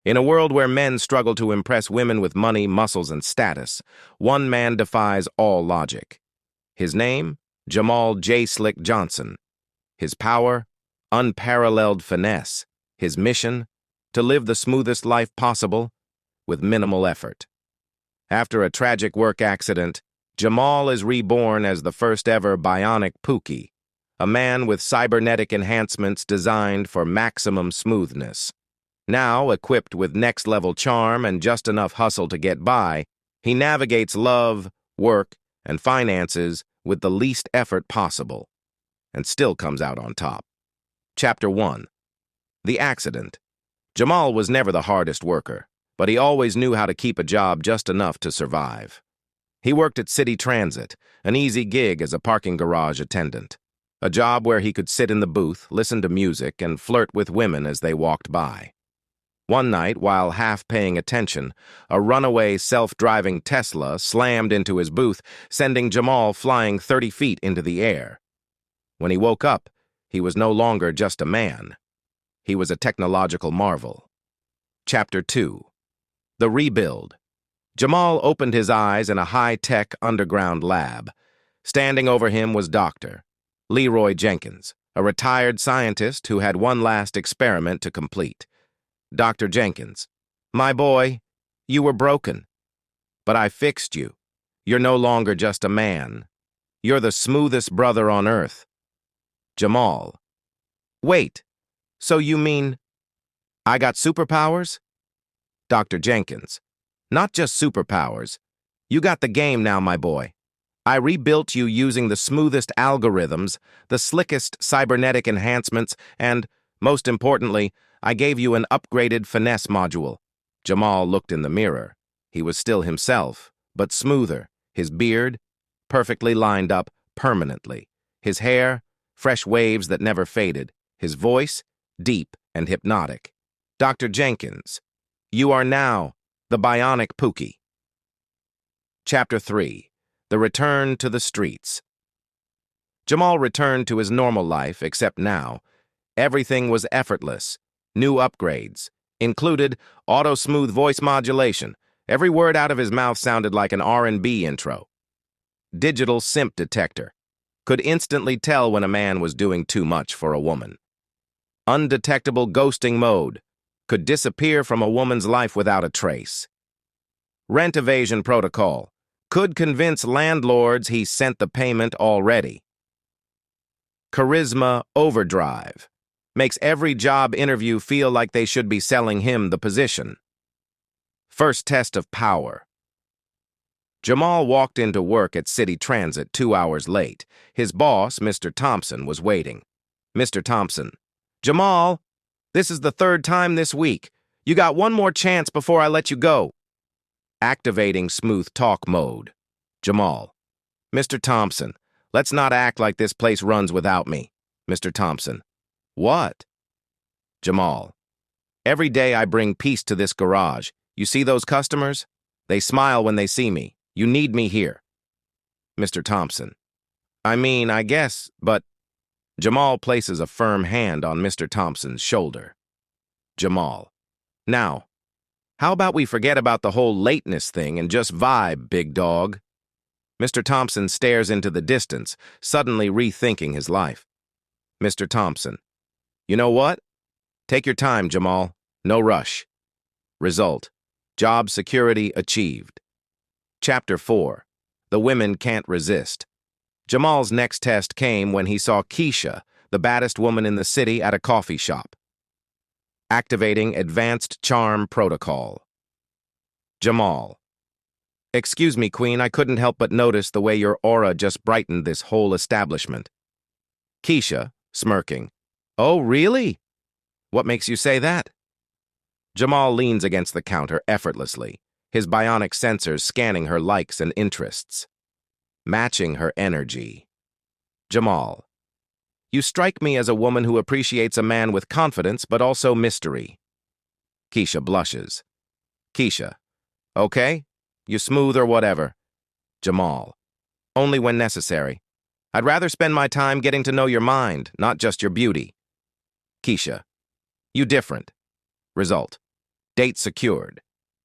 In a world where men struggle to impress women with money, muscles, and status, one man defies all logic. His name? Jamal J. Slick Johnson. His power? Unparalleled finesse. His mission? To live the smoothest life possible with minimal effort. After a tragic work accident, Jamal is reborn as the first-ever Bionic Pookie, a man with cybernetic enhancements designed for maximum smoothness. Now, equipped with next-level charm and just enough hustle to get by, he navigates love, work, and finances with the least effort possible, and still comes out on top. Chapter 1. The Accident. Jamal was never the hardest worker, but he always knew how to keep a job just enough to survive. He worked at City Transit, an easy gig as a parking garage attendant, a job where he could sit in the booth, listen to music, and flirt with women as they walked by. One night, while half paying attention, a runaway self-driving Tesla slammed into his booth, sending Jamal flying 30 feet into the air. When he woke up, he was no longer just a man. He was a technological marvel. Chapter 2. The Rebuild. Jamal opened his eyes in a high-tech underground lab. Standing over him was Dr. Leroy Jenkins, a retired scientist who had one last experiment to complete. Dr. Jenkins, my boy, you were broken, but I fixed you. You're no longer just a man. You're the smoothest brother on earth. Jamal, wait, so you mean I got superpowers? Dr. Jenkins, not just superpowers. You got the game now, my boy. I rebuilt you using the smoothest algorithms, the slickest cybernetic enhancements, and, most importantly, I gave you an upgraded finesse module. Jamal looked in the mirror. He was still himself, but smoother. His beard, perfectly lined up permanently. His hair, fresh waves that never faded. His voice, deep and hypnotic. Dr. Jenkins, you are now the Bionic Pookie. Chapter 3. The Return to the Streets. Jamal returned to his normal life, except now, everything was effortless. New upgrades included auto-smooth voice modulation. Every word out of his mouth sounded like an R&B intro. Digital simp detector. Could instantly tell when a man was doing too much for a woman. Undetectable ghosting mode. Could disappear from a woman's life without a trace. Rent evasion protocol. Could convince landlords he sent the payment already. Charisma overdrive. Makes every job interview feel like they should be selling him the position. First test of power. Jamal walked into work at City Transit 2 hours late. His boss, Mr. Thompson, was waiting. Mr. Thompson, Jamal, this is the 3rd time this week. You got one more chance before I let you go. Activating smooth talk mode. Jamal, Mr. Thompson, let's not act like this place runs without me. Mr. Thompson, what? Jamal, every day I bring peace to this garage. You see those customers? They smile when they see me. You need me here. Mr. Thompson, I mean, I guess, but... Jamal places a firm hand on Mr. Thompson's shoulder. Jamal, now, how about we forget about the whole lateness thing and just vibe, big dog? Mr. Thompson stares into the distance, suddenly rethinking his life. Mr. Thompson, you know what? Take your time, Jamal. No rush. Result. Job security achieved. Chapter 4. The Women Can't Resist. Jamal's next test came when he saw Keisha, the baddest woman in the city, at a coffee shop. Activating Advanced Charm Protocol. Jamal. Excuse me, Queen, I couldn't help but notice the way your aura just brightened this whole establishment. Keisha, smirking. Oh, really? What makes you say that? Jamal leans against the counter effortlessly, his bionic sensors scanning her likes and interests. Matching her energy. Jamal. You strike me as a woman who appreciates a man with confidence but also mystery. Keisha blushes. Keisha. Okay, you smooth or whatever. Jamal. Only when necessary. I'd rather spend my time getting to know your mind, not just your beauty. Keisha. You different. Result. Date secured.